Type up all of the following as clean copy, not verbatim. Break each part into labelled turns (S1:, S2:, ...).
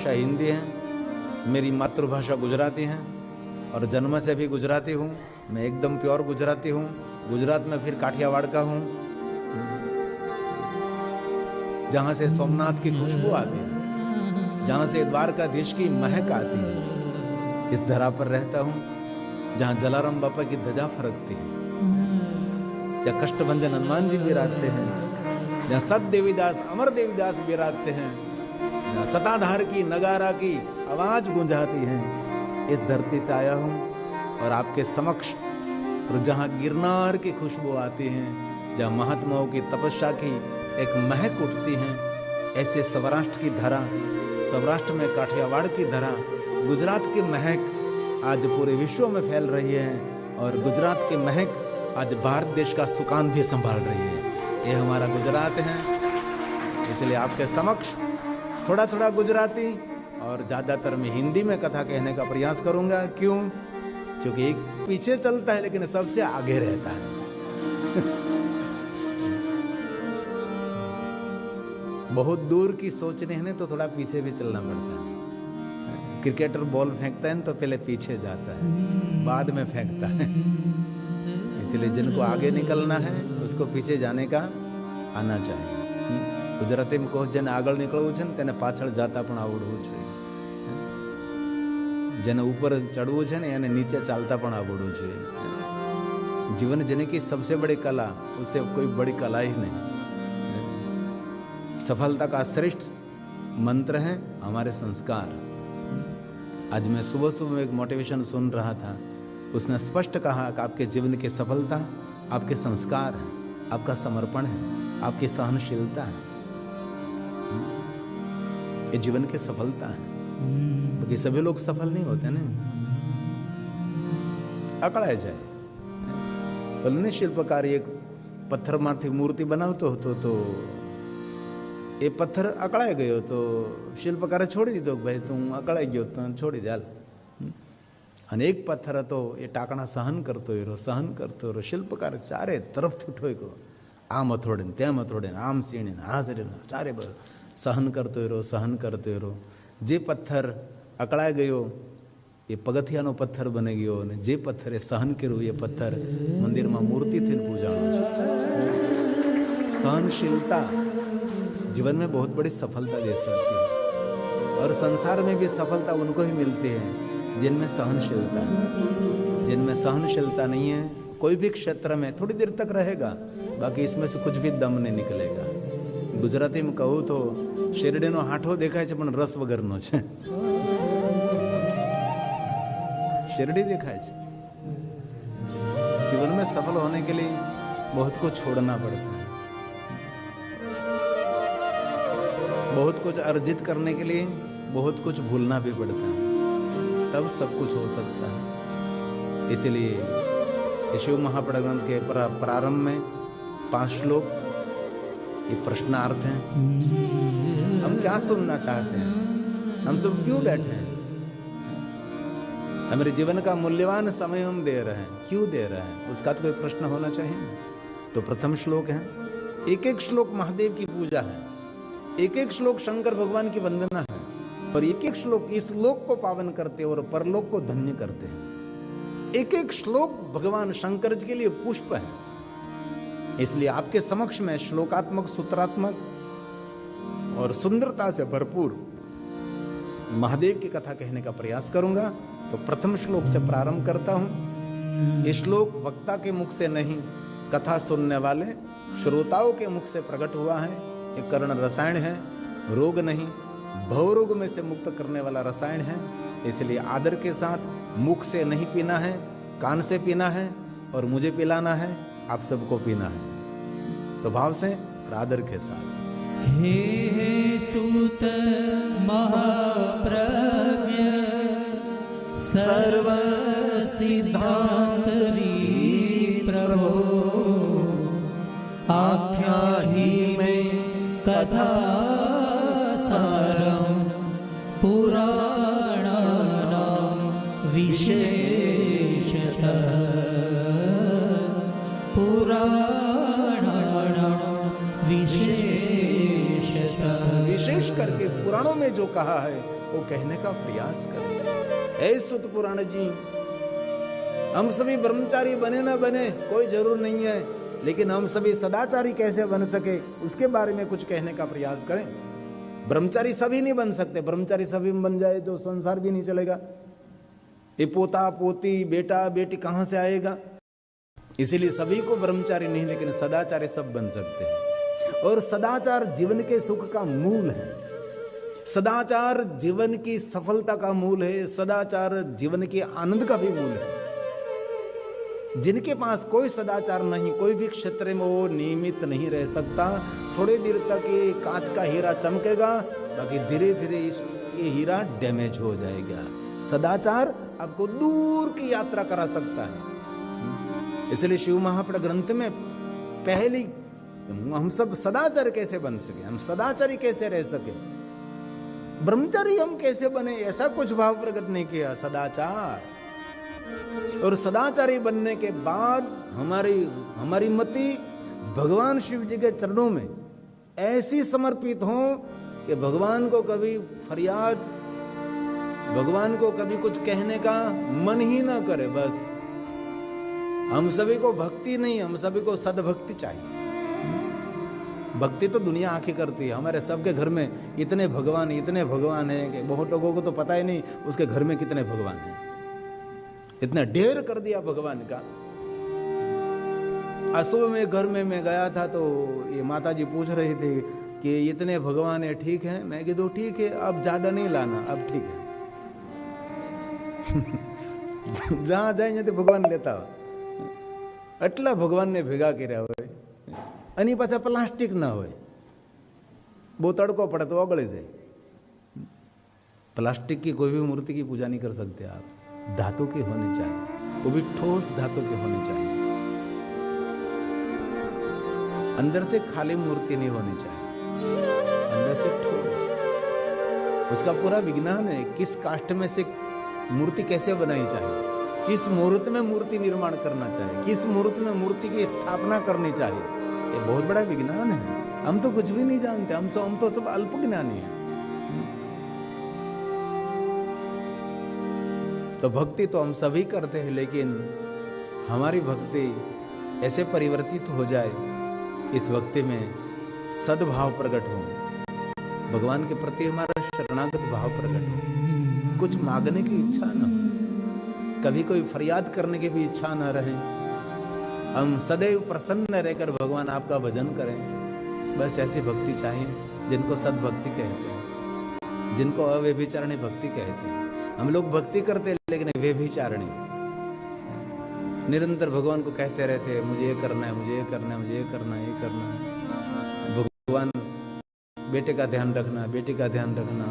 S1: भाषा हिंदी है, मेरी मातृभाषा गुजराती है और जन्म से भी गुजराती हूँ। मैं एकदम प्योर गुजराती हूँ। गुजरात में फिर काठियावाड़ का हूँ, जहाँ से सोमनाथ की खुशबू आती है, जहाँ से द्वारकाधीश की महक आती है। इस धरा पर रहता हूँ जहाँ जलाराम बापा की ध्वजा फरकती है, जहाँ कष्टभंजन हनुमान जी विराजते हैं, जहाँ सत देवीदास अमर देवीदास विराजते हैं, जहाँ सताधार की नगारा की आवाज गूंजाती है। इस धरती से आया हूँ और आपके समक्ष, और जहाँ गिरनार की खुशबू आती है, जहाँ महात्माओं की तपस्या की एक महक उठती है, ऐसे सौराष्ट्र की धरा, सौराष्ट्र में काठियावाड़ की धरा, गुजरात की महक आज पूरे विश्व में फैल रही है और गुजरात की महक आज भारत देश का सुकान भी संभाल रही है। ये हमारा गुजरात है। इसलिए आपके समक्ष थोड़ा थोड़ा गुजराती और ज़्यादातर मैं हिंदी में कथा कहने का प्रयास करूंगा। क्यों? क्योंकि एक पीछे चलता है लेकिन सबसे आगे रहता है। बहुत दूर की सोचने हैं तो थोड़ा पीछे भी चलना पड़ता है। क्रिकेटर बॉल फेंकता है तो पहले पीछे जाता है, बाद में फेंकता है। इसलिए जिनको आगे निकलना है उसको पीछे जाने का आना चाहिए। गुजराती में कहो, जेने આગળ નીકળવું છે ને તેને પાછળ જાતા પણ આવડવું જોઈએ, જેને ઉપર ચડવું છે ને એને નીચે ચાલતા પણ આવડવું જોઈએ। जीवन जीने की सबसे बड़ी कला, उससे कोई बड़ी कला ही नहीं। सफलता का श्रेष्ठ मंत्र है हमारे संस्कार। आज मैं सुबह सुबह एक मोटिवेशन सुन रहा था, उसने स्पष्ट कहा कि आपके जीवन की सफलता आपके संस्कार है, आपका समर्पण है, आपकी सहनशीलता है। ये जीवन की सफलता है। क्योंकि सभी लोग सफल नहीं होते ना, अकड़ाए जाए। बोले शिल्पकार एक पत्थर माथी मूर्ति बनावतो હતો तो એ પથ્થર અકળાઈ ગયો તો શિલ્પકારે છોડી દીધો, ભાઈ તું અકળાઈ ગયો તો છોડી દે હાલ। અને એક પથ્થર હતો એ ટાંકણા સહન કરતો રહ્યો। શિલ્પકાર ચારે તરફથી ઠોક્યો, આમ અથોડીને તેમ અથોડીને, આમ સીણીને આ સીણીને, ચારે સહન કરતો રહ્યો। જે પથ્થર અકળાઈ ગયો એ પગથિયાનો પથ્થર બની ગયો, અને જે પથ્થરે સહન કર્યું એ પથ્થર મંદિરમાં મૂર્તિથી પૂજાણો છે। सहनशीलता जीवन में बहुत बड़ी सफलता दे सकती है, और संसार में भी सफलता उनको ही मिलती है जिनमें सहनशीलता है। जिनमें सहनशीलता नहीं है, कोई भी क्षेत्र में थोड़ी देर तक रहेगा, बाकी इसमें से कुछ भी दम नहीं निकलेगा। गुजराती में कहूँ तो શેરડીનો હાંઠો દેખાય છે પણ રસ વગરનો છે। શેરડી દેખાય છે। जीवन में सफल होने के लिए बहुत कुछ छोड़ना पड़ता है, बहुत कुछ अर्जित करने के लिए बहुत कुछ भूलना भी पड़ता है, तब सब कुछ हो सकता है। इसलिए शिव महापड़ा ग्रंथ के प्रारंभ में 5 श्लोक, ये प्रश्नार्थ हैं। हम क्या सुनना चाहते हैं, हम सब क्यों बैठे हैं, हमारे जीवन का मूल्यवान समय हम दे रहे हैं, क्यों दे रहे हैं, उसका तो कोई प्रश्न होना चाहिए ना। तो प्रथम श्लोक है, एक श्लोक महादेव की पूजा है, एक श्लोक शंकर भगवान की वंदना है, और एक श्लोक इस लोक को पावन करते हैं और परलोक को धन्य करते हैं। एक श्लोक भगवान शंकर जी के लिए पुष्प है। इसलिए आपके समक्ष में श्लोकात्मक, सूत्रात्मक और सुंदरता से भरपूर महादेव की कथा कहने का प्रयास करूंगा। तो प्रथम श्लोक से प्रारंभ करता हूं। ये श्लोक वक्ता के मुख से नहीं, कथा सुनने वाले श्रोताओं के मुख से प्रकट हुआ है। एक कर्ण रसायन है, रोग नहीं, भवरोग में से मुक्त करने वाला रसायन है। इसलिए आदर के साथ मुख से नहीं पीना है, कान से पीना है, और मुझे पिलाना है, आप सबको पीना है। तो भाव से और आदर के साथ।
S2: हे सूत महाप्रज्ञ सर्व सिद्धांत प्रभो, आख्याहि में कथा सारम पुराणानां विशेषतः,
S1: विशेष करके पुराणों में जो कहा है वो कहने का प्रयास करें। ऐ सुत पुराण जी, हम सभी ब्रह्मचारी बने ना बने कोई जरूर नहीं है, लेकिन हम सभी सदाचारी कैसे बन सके उसके बारे में कुछ कहने का प्रयास करें। ब्रह्मचारी सभी नहीं बन सकते, ब्रह्मचारी सभी बन जाए तो संसार भी नहीं चलेगा। ये पोता पोती बेटा बेटी कहां से आएगा? इसीलिए सभी को ब्रह्मचारी नहीं, लेकिन सदाचारी सब बन सकते हैं। और सदाचार जीवन के सुख का मूल है, सदाचार जीवन की सफलता का मूल है, सदाचार जीवन के आनंद का भी मूल है। जिनके पास कोई सदाचार नहीं, कोई भी क्षेत्र में वो नियमित नहीं रह सकता। थोड़ी देर तक ये कांच का हीरा चमकेगा, बाकी धीरे धीरे ये हीरा डैमेज हो जाएगा। सदाचार आपको दूर की यात्रा करा सकता है। इसलिए शिव महापुराण ग्रंथ में पहली हम सब सदाचार कैसे बन सके, हम सदाचारी कैसे रह सके, ब्रह्मचारी हम कैसे बने, ऐसा कुछ भाव प्रकट नहीं किया। सदाचार, और सदाचारी बनने के बाद हमारी मति भगवान शिव जी के चरणों में ऐसी समर्पित हो कि भगवान को कभी फरियाद, भगवान को कभी कुछ कहने का मन ही ना करे। बस हम सभी को भक्ति नहीं, हम सभी को सदभक्ति चाहिए। भक्ति तो दुनिया आंखें करती है। हमारे सबके घर में इतने भगवान हैं कि बहुत लोगों को तो पता ही नहीं उसके घर में कितने भगवान हैं। इतना ढेर कर दिया भगवान का। असुबह में घर में मैं गया था तो ये माता जी पूछ रही थी कि इतने भगवान है, ठीक है? मैं कह दो ठीक है, अब ज्यादा नहीं लाना, अब ठीक है। जहां जाएंगे तो भगवान लेता हो, એટલા ભગવાનને ભેગા કર્યા હોય અને પાછા પ્લાસ્ટિક ના હોય, બહુ તડકો પડે તો ઓગળી જાય। प्लास्टिक की कोई भी मूर्ति की पूजा नहीं कर सकते आप, धातु की होनी चाहिए, वो भी ठोस धातु की होनी चाहिए। अंदर से खाली मूर्ति नहीं होनी चाहिए, अंदर से ठोस। उसका पूरा विज्ञान है, किस काष्ठ में से मूर्ति कैसे बनाई चाहिए, किस मुहूर्त में मूर्ति निर्माण करना चाहिए, किस मुहूर्त में मूर्ति की स्थापना करनी चाहिए। ये बहुत बड़ा विज्ञान है। हम तो कुछ भी नहीं जानते, हम तो सब अल्प ज्ञानी हैं। तो भक्ति तो हम सभी करते हैं, लेकिन हमारी भक्ति ऐसे परिवर्तित हो जाए, इस भक्ति में सद्भाव प्रकट हो, भगवान के प्रति हमारा शरणागत भाव प्रकट हो, कुछ मांगने की इच्छा न हो, कभी कोई फरियाद करने की भी इच्छा न रहे। हम सदैव प्रसन्न रहकर भगवान आपका भजन करें। बस ऐसी भक्ति चाहिए जिनको सद्भक्ति कहते हैं, जिनको अव्यभिचारिणी भक्ति कहते हैं। हम लोग भक्ति करते हैं लेकिन व्यभिचारिणी, निरंतर भगवान को कहते रहते हैं मुझे ये करना है, मुझे ये करना है, मुझे ये करना है, ये करना है। भगवान बेटे का ध्यान रखना, बेटी का ध्यान रखना,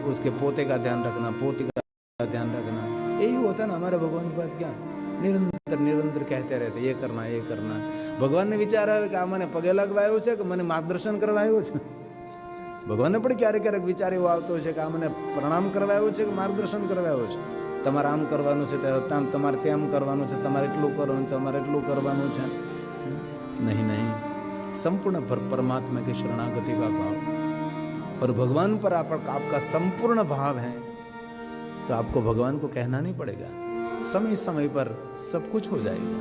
S1: उसके पोते का ध्यान रखना, पोती का ध्यान रखना, यही होता है ना हमारे भगवान के पास। क्या निरंतर कहते रहते ये करना, ये करना। भगवान ने विचारा है कि आ મને પગે લગવાયો છે કે મને માર્ગદર્શન કરવાયો છે? ભગવાનને પણ ક્યારેક ક્યારેક વિચાર એવો આવતો છે કે આ મને પ્રણામ કરવાયો છે કે માર્ગદર્શન કરવાયો છે? તમારે આમ કરવાનું છે, તમારે તેમ કરવાનું છે, તમારે એટલું કરવાનું છે, તમારે એટલું કરવાનું છે। नहीं, संपूर्ण परमात्मा के शरणागति का भाव और भगवान पर आपका संपूर्ण भाव है, तो आपको भगवान को कहना नहीं पड़ेगा, समय समय पर सब कुछ हो जाएगा।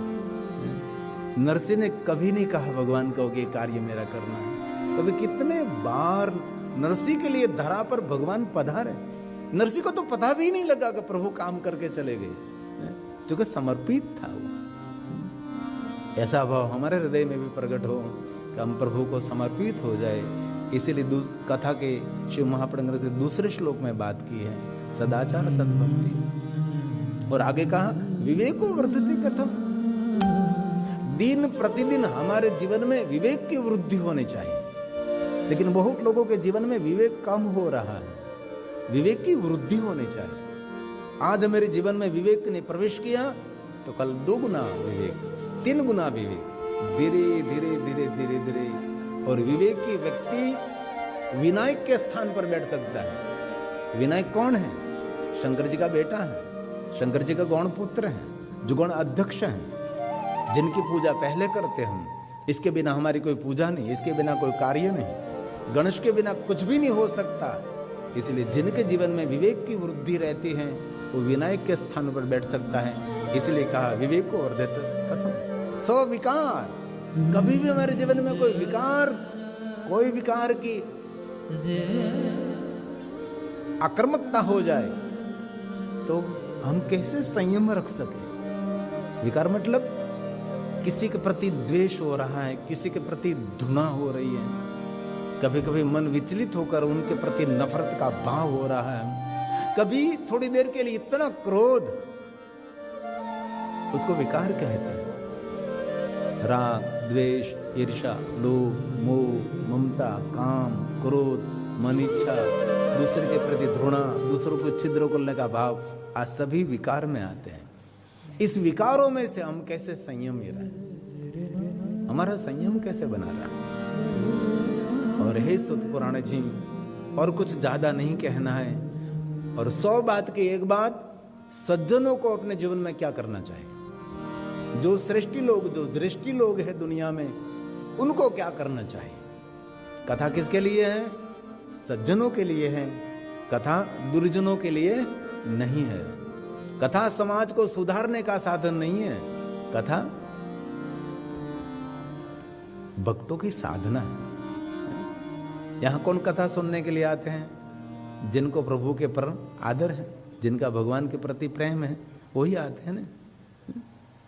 S1: नरसिंह ने कभी नहीं कहा भगवान को कि कार्य मेरा करना है। कभी कितने बार नरसिंह के लिए धरा पर भगवान पधारे, नरसिंह को तो पता भी नहीं लगा कि प्रभु काम करके चले गए, क्योंकि समर्पित था वो। ऐसा भाव हमारे हृदय में भी प्रकट हो कि हम प्रभु को समर्पित हो जाए। इसीलिए कथा के शिव महापुराण के दूसरे श्लोक में बात की है सदाचार सद्भक्ति, और आगे कहा विवेको वर्धते कथम। दिन प्रतिदिन हमारे जीवन में विवेक की वृद्धि होनी चाहिए, लेकिन बहुत लोगों के जीवन में विवेक कम हो रहा है। विवेक की वृद्धि होनी चाहिए। आज मेरे जीवन में विवेक ने प्रवेश किया तो कल 2 गुना विवेक, 3 गुना विवेक, धीरे धीरे धीरे धीरे धीरे। और विवेक की व्यक्ति विनायक के स्थान पर बैठ सकता है। विनायक कौन है? शंकर जी का बेटा है, शंकर जी का गौण पुत्र है, जो गौण अध्यक्ष है, जिनकी पूजा पहले करते हम। इसके बिना हमारी कोई पूजा नहीं, इसके बिना कोई कार्य नहीं, गणेश के बिना कुछ भी नहीं हो सकता। इसलिए जिनके जीवन में विवेक की वृद्धि रहती है वो विनायक के स्थान पर बैठ सकता है। इसलिए कहा विवेक को वर्धित कथम सो विकार। कभी भी हमारे जीवन में कोई विकार की आक्रामकता हो जाए तो हम कैसे संयम रख सके। विकार मतलब किसी के प्रति द्वेष हो रहा है, किसी के प्रति धुना हो रही है, कभी कभी मन विचलित होकर उनके प्रति नफरत का भाव हो रहा है, कभी थोड़ी देर के लिए इतना क्रोध, उसको विकार कहते हैं। राग, द्वेष, ईर्ष्या, लोभ, मोह, ममता, काम, क्रोध, मन इच्छा, दूसरे के प्रति घृणा, दूसरों को छिद्र करने का भाव, आज सभी विकार में आते हैं। इस विकारों में से हम कैसे संयमी रहें, हमारा संयम कैसे बना रहा। और हे सुत पुराण जी, और कुछ ज्यादा नहीं कहना है, और 100 बात की एक बात, सज्जनों को अपने जीवन में क्या करना चाहिए। जो सृष्टि लोग, जो दृष्टि लोग हैं दुनिया में, उनको क्या करना चाहिए। कथा किसके लिए है? सज्जनों के लिए है। कथा दुर्जनों के लिए नहीं है। कथा समाज को सुधारने का साधन नहीं है। कथा भक्तों की साधना है। यहां कौन कथा सुनने के लिए आते हैं? जिनको प्रभु के पर आदर है, जिनका भगवान के प्रति प्रेम है, वही आते हैं ना।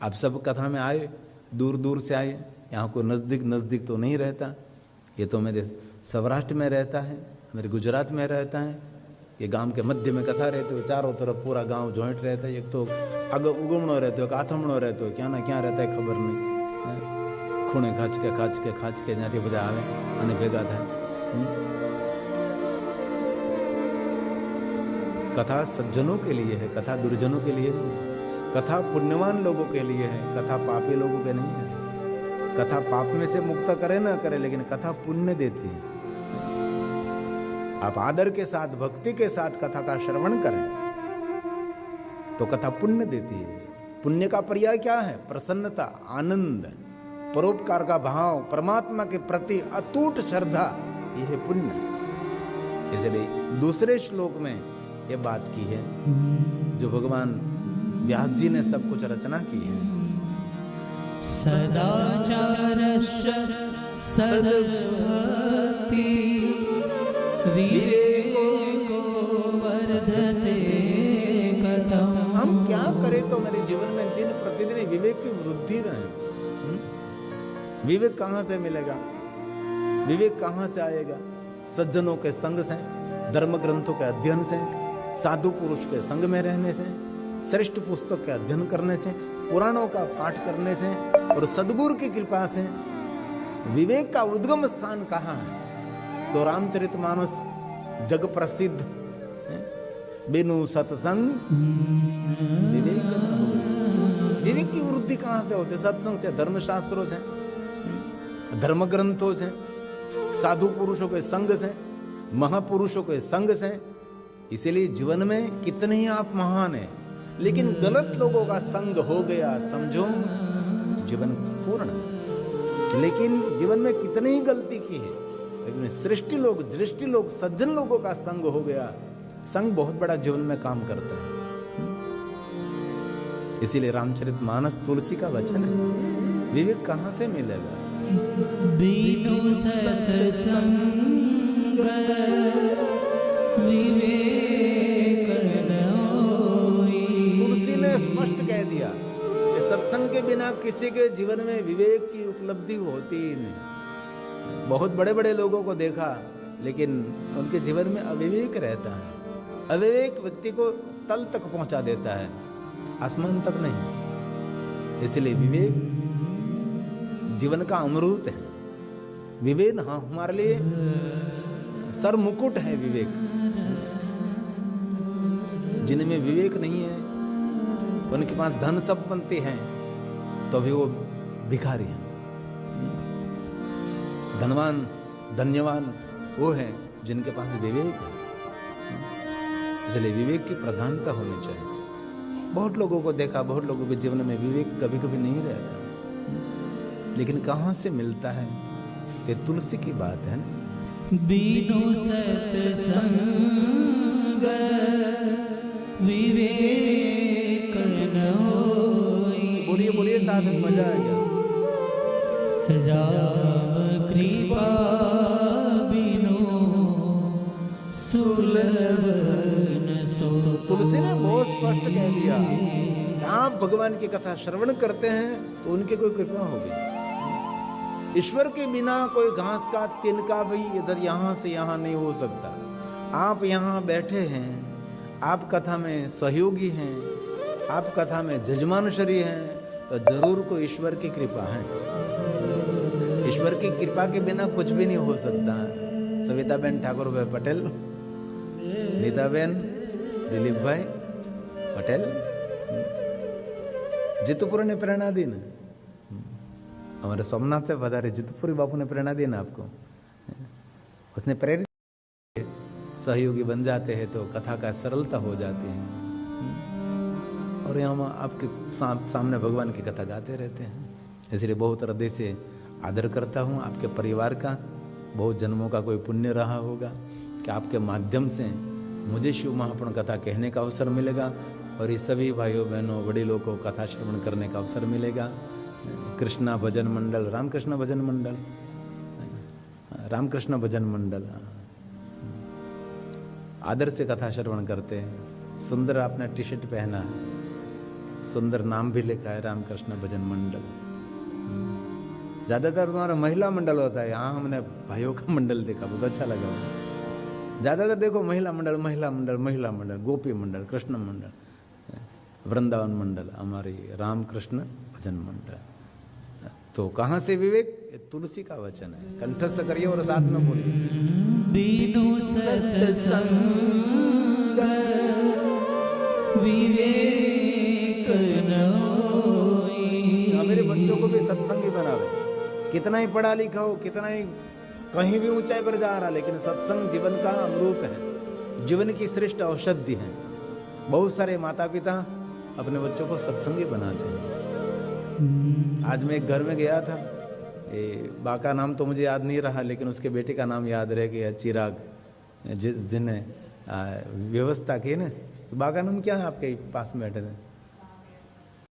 S1: आप सब कथा में आए, दूर दूर से आए, यहाँ कोई नजदीक तो नहीं रहता। ये तो मेरे सौराष्ट्र में रहता है, मेरे गुजरात में रहता है। ये गांव के मध्य में कथा रहते हो, चारों तरफ पूरा गांव जॉइंट रहता है। एक तो उगमणो रहते हो, एक आथमणो रहते हो, क्या ना क्या रहता है खबर नहीं। खूणे खाच के ज्यांથી બધા આવે અને ભેગા થાય। कथा सज्जनों के लिए है, कथा दुर्जनों के लिए नहीं है। कथा पुण्यवान लोगों के लिए है, कथा पापी लोगों के नहीं है। कथा पाप में से मुक्त करे ना करे, लेकिन कथा पुण्य देती है। आप आदर के साथ, भक्ति के साथ कथा का श्रवण करें तो कथा पुण्य देती है। पुण्य का पर्याय क्या है? प्रसन्नता, आनंद, परोपकार का भाव, परमात्मा के प्रति अटूट श्रद्धा, यह है पुण्य। इसलिए दूसरे श्लोक में यह बात की है जो भगवान व्यास जी ने सब कुछ रचना की है।
S2: सदाचारस्य सद्भक्ति विवेको वर्धते कथम।
S1: हम क्या करें तो मेरे जीवन में दिन प्रतिदिन विवेक की वृद्धि रहे। विवेक कहां से मिलेगा? विवेक कहां से आएगा? सज्जनों के संग से, धर्म ग्रंथों के अध्ययन से, साधु पुरुष के संग में रहने से, श्रेष्ठ पुस्तक के अध्ययन करने से, पुराणों का पाठ करने से और सद्गुरु की कृपा से। विवेक का उद्गम स्थान कहाँ है? तो रामचरितमानस जग प्रसिद्ध है, बिनु सत्संग विवेक न होए। विवेक की वृद्धि कहाँ से होती है? सत्संग से, धर्मशास्त्रों से, धर्म ग्रंथों से, साधु पुरुषों के संग से, महापुरुषों के संग से। इसीलिए जीवन में कितने ही आप महान हैं, लेकिन गलत लोगों का संग हो गया, समझो जीवन पूर्ण है। लेकिन जीवन में कितनी ही गलती की है, लेकिन सृष्टि लोग, दृष्टि लोग, सज्जन लोगों का संग हो गया। संग बहुत बड़ा जीवन में काम करता है। इसीलिए रामचरितमानस तुलसी का वचन है। विवेक कहां से मिलेगा?
S2: बिनु सत्संग विवेक न होई।
S1: तुलसी ने स्पष्ट कह दिया कि सत्संग के बिना किसी के जीवन में विवेक की उपलब्धि होती ही नहीं। बहुत बड़े बड़े लोगों को देखा, लेकिन उनके जीवन में अविवेक रहता है। अविवेक व्यक्ति को तल तक पहुंचा देता है, आसमान तक नहीं। इसलिए विवेक जीवन का अमृत है। विवेक हमारे लिए सर मुकुट है। विवेक, जिनमें विवेक नहीं है, उनके पास धन संपत्ति है तो भी वो भिखारी हैं। धनवान, धन्यवान वो है जिनके पास विवेक है। इसलिए विवेक की प्रधानता होनी चाहिए। बहुत लोगों को देखा, बहुत लोगों के जीवन में विवेक कभी कभी नहीं रहता, लेकिन कहां से मिलता है? ये तुलसी की बात है।
S2: बीनु सत्संग विवेक न होई।
S1: बोलिए बोलिए साथ में, मजा आ गया।
S2: राम कृपा बिनु सुलभ न सो।
S1: तुलसी ने बहुत स्पष्ट कह दिया, आप भगवान की कथा श्रवण करते हैं तो उनकी कोई कृपा होगी। ईश्वर के बिना कोई घास का तिनका भी इधर यहां से यहां नहीं हो सकता। आप यहां बैठे हैं, आप कथा में सहयोगी हैं, आप कथा में जजमानशरी हैं, तो जरूर कोई ईश्वर की कृपा है। ईश्वर की कृपा के बिना कुछ भी नहीं हो सकता। सविताबेन ठाकुर भाई पटेल, नीताबेन, दिलीप भाई पटेल, जितपुर ने प्रेरणा दी ना, हमारे सोमनाथ से पधारे जितपुरी बापू ने प्रेरणा दी ना आपको, उसने प्रेरित, सहयोगी बन जाते हैं तो कथा का सरलता हो जाती है। और यहाँ आपके सामने भगवान की कथा गाते रहते हैं। इसलिए बहुत हृदय से आदर करता हूँ आपके परिवार का। बहुत जन्मों का कोई पुण्य रहा होगा कि आपके माध्यम से मुझे शिव महापुराण कथा कहने का अवसर मिलेगा और ये सभी भाइयों बहनों वडीलों को कथा श्रवण करने का अवसर मिलेगा। कृष्णा भजन मंडल, रामकृष्ण भजन मंडल, रामकृष्ण भजन मंडल आदर से कथा श्रवण करते हैं। सुंदर आपने टी शर्ट पहना है, सुंदर नाम भी लिखा है रामकृष्ण भजन मंडल। ज्यादातर तुम्हारा महिला मंडल होता है, यहाँ हमने भाइयों का मंडल देखा, बहुत अच्छा लगा मुझे। ज्यादातर देखो महिला मंडल, महिला मंडल, महिला मंडल, गोपी मंडल, कृष्ण मंडल, वृंदावन मंडल, हमारी रामकृष्ण भजन मंडल। तो कहाँ से विवेक? ये तुलसी का वचन है, कंठस्थ करिए और साथ में बोलिए।
S2: बीनु सत्संग विवेक न होई।
S1: मेरे बच्चों को भी सत्संगी बनावे। कितना ही पढ़ा लिखा हो, कितना ही कहीं भी ऊंचाई पर जा रहा, लेकिन सत्संग जीवन का अमृत है, जीवन की श्रेष्ठ औषधि है। बहुत सारे माता पिता अपने बच्चों को सत्संगी बनाते हैं। आज मैं एक घर में गया था, बा का नाम तो मुझे याद नहीं रहा, लेकिन उसके बेटे का नाम याद रह गया, चिराग, जिन्हें व्यवस्था की ना। बा का नाम क्या है आपके पास में बैठे थे?